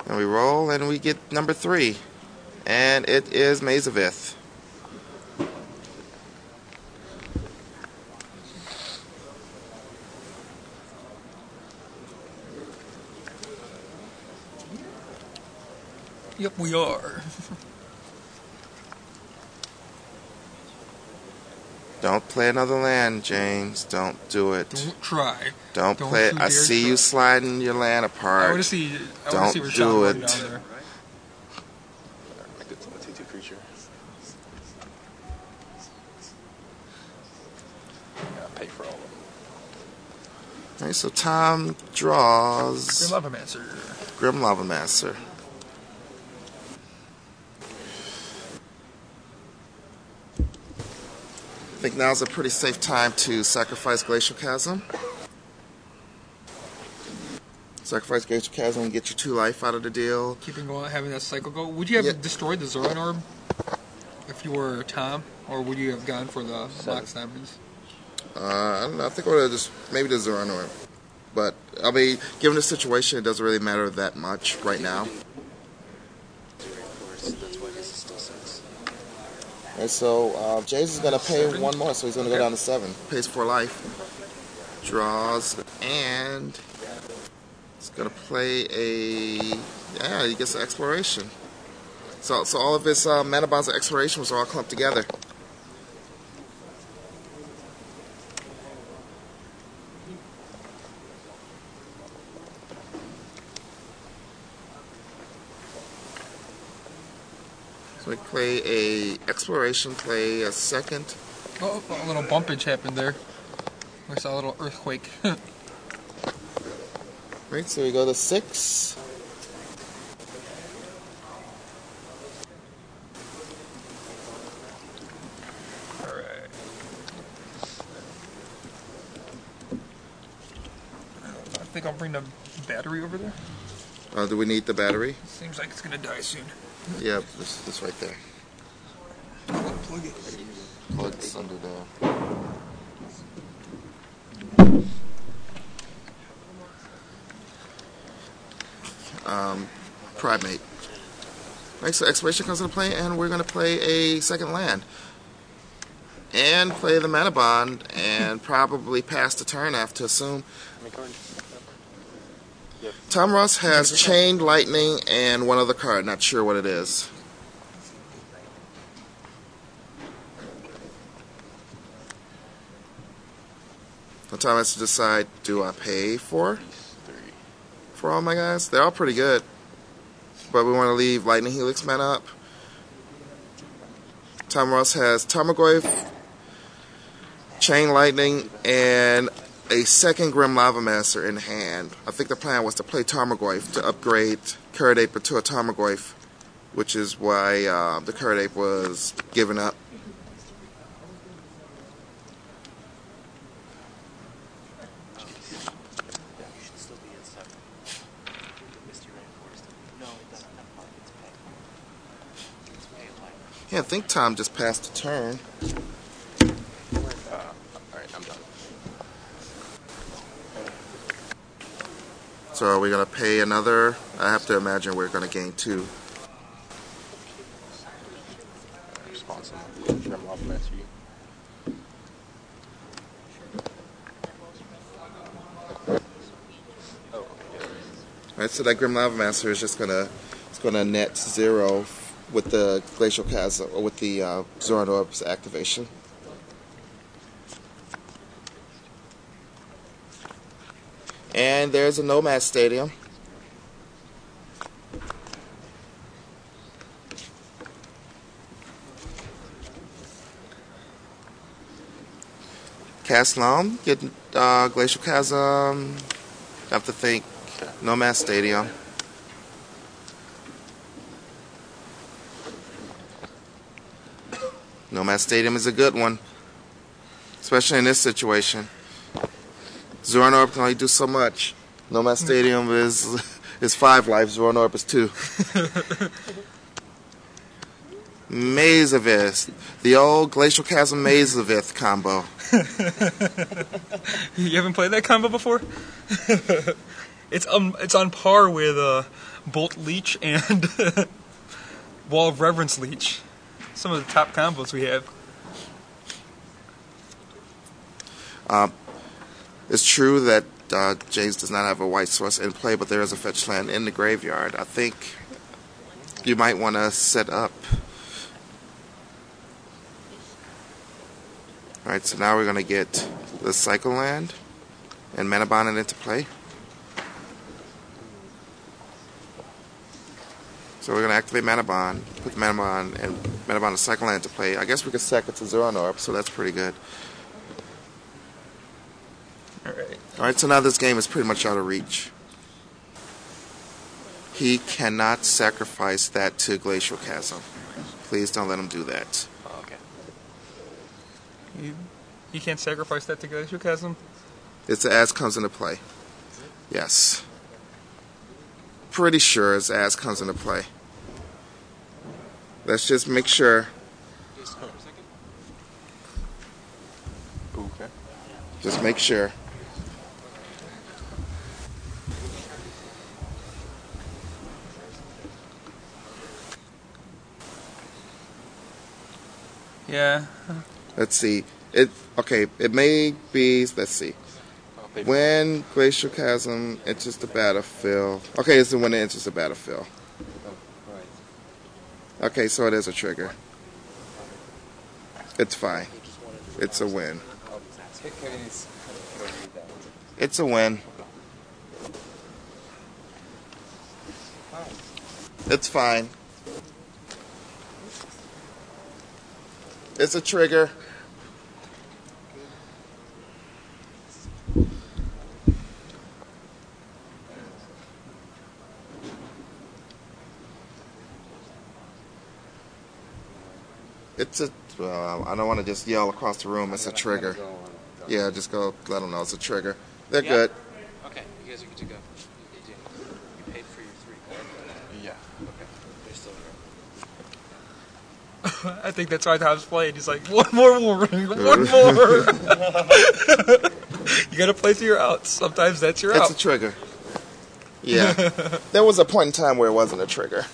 And we roll, and we get number 3. And it is Mazavith. Yep, we are. Don't play another land, James. Don't do it. Don't try. Don't play it. I see you sliding your land apart. I want to see. Don't do it. Down there. Make it a 2/2 creature. Yeah, pay for all of them. Alright, so Tom draws Grim Lavamancer. Grim Lavamancer. I think now's a pretty safe time to sacrifice Glacial Chasm. Sacrifice Glacial Chasm and get your 2 life out of the deal. Keeping going, having that cycle go. Would you have destroyed the Zoran Orb if you were Tom, or would you have gone for the Box Diamonds? I don't know. I think I would have just maybe the Zoran Orb. But I mean, given the situation, it doesn't really matter that much right now. And so James is going to pay 1 more, so he's going to go down to 7. Pays 4 life. Draws, and he's going to play a... Yeah, he gets an Exploration. So all of his mana bonds and explorations are all clumped together. So we play a exploration, play a second. Oh, a little bumpage happened there. I saw a little earthquake. Right, so we go to 6. Alright. I think I'll bring the battery over there. Do we need the battery? Seems like it's gonna die soon. Yeah, this right there. Plug it. Plug's under there. Primate. Right, so exploration comes into play, and we're going to play a second land. And play the mana bond, and probably pass the turn, I have to assume. Tom Ross has Chained Lightning and one other card, not sure what it is. So Tom has to decide, do I pay for all my guys? They're all pretty good. But we want to leave Lightning Helix mana up. Tom Ross has Tarmogoyf, Chain Lightning, and a second Grim Lavamancer in hand. I think the plan was to play Tarmogoyf to upgrade Curd Ape to a Tarmogoyf, which is why the Curd Ape was given up. Yeah, I think Tom just passed the turn. Alright, I'm done. So are we going to pay another? I have to imagine we're going to gain 2. Responsible. Grim Lavamancer. Alright, so that Grim Lavamancer is just gonna net 0 with the Glacial Chasm, or with the Zoran Orb's activation. And there's a Nomad Stadium. Cast Loam, get Glacial Chasm. Have to think Nomad Stadium. Nomad Stadium is a good one, especially in this situation. Zoran Orb can only do so much. Nomad Stadium is 5 life, Zoran Orb is 2. Mazavith, the old Glacial Chasm Mazavith combo. You haven't played that combo before? It's on par with Bolt Leech and Wall of Reverence Leech. Some of the top combos we have. It's true that Jace does not have a white source in play, but there is a fetch land in the graveyard. I think you might want to set up. Alright, so now we're going to get the Cycle Land and Mana Bond it into play. So we're going to activate Mana Bond, put the Mana Bond and Mana Bond and Cycle Land into play. I guess we could sack it to Zero Orb, so that's pretty good. Alright, so now this game is pretty much out of reach. He cannot sacrifice that to Glacial Chasm. Please don't let him do that. Oh, okay. You can't sacrifice that to Glacial Chasm? It's as comes into play. Yes. Pretty sure it's as comes into play. Let's just make sure. Okay. Just make sure. Yeah. Let's see. It may be, let's see. When Glacial Chasm enters the battlefield. Okay, it's when it enters the battlefield. Okay, so it is a trigger. It's fine. It's a win. It's a win. It's fine. It's a trigger. It's a, well, I don't want to just yell across the room. It's a trigger. Yeah, just go let them know it's a trigger. They're good. Okay, you guys are good to go. You paid for your 3 cards. Yeah. Okay, they're still here. I think that's why Tom's playing. He's like, one more. One more. You gotta play through your outs. Sometimes that's your out. It's a trigger. Yeah. There was a point in time where it wasn't a trigger.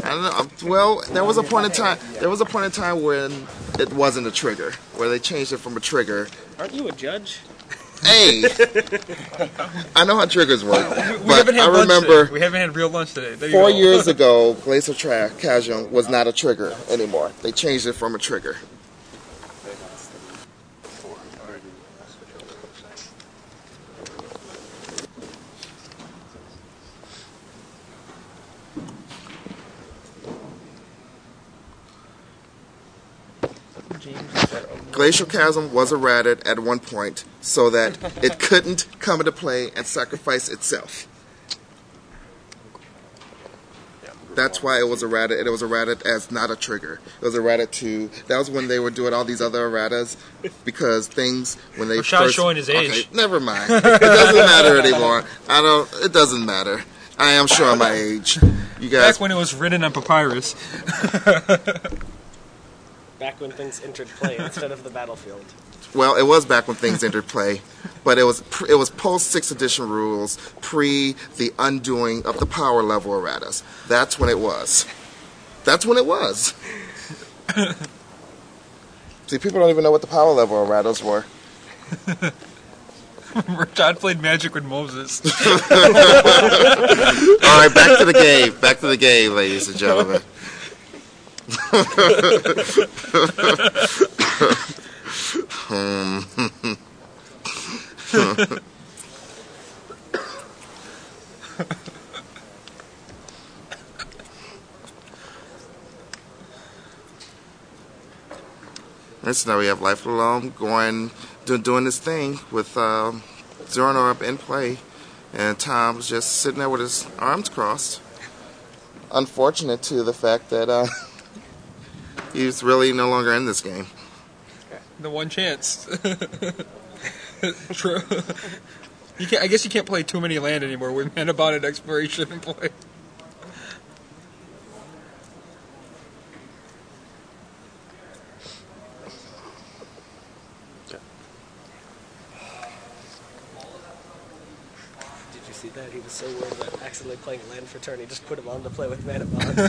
I don't know. Well, there was a point in time. There was a point in time when it wasn't a trigger, where they changed it from a trigger. Aren't you a judge? Hey, I know how triggers work, We but haven't had I lunch remember today. We haven't had real lunch today. There you 4 go. years ago, Glacial Chasm was not a trigger anymore. They changed it from a trigger. Glacial Chasm was errated at one point so that it couldn't come into play and sacrifice itself. That's why it was errated, and it was errated as not a trigger. It was errated to, that was when they were doing all these other erratas, because things, when they Rashad's first... showing his age. Okay, never mind. It doesn't matter anymore. It doesn't matter. I am showing my age. You guys... Back when it was written on papyrus. Back when things entered play instead of the battlefield. Well, it was back when things entered play, but it was post 6th edition rules, pre the undoing of the power level erratas. That's when it was. That's when it was. See, people don't even know what the power level erratas were. Rashad played Magic with Moses. All right, back to the game. Back to the game, ladies and gentlemen. So now we have Life Alone doing this thing with Zero Orb in play, and Tom's just sitting there with his arms crossed. Unfortunate to the fact that he's really no longer in this game. The one chance. True. I guess you can't play too many land anymore with Mana Bond and Exploration in play. you see that? He was so worried about accidentally playing land for turn, he just put him on to play with Mana Bond.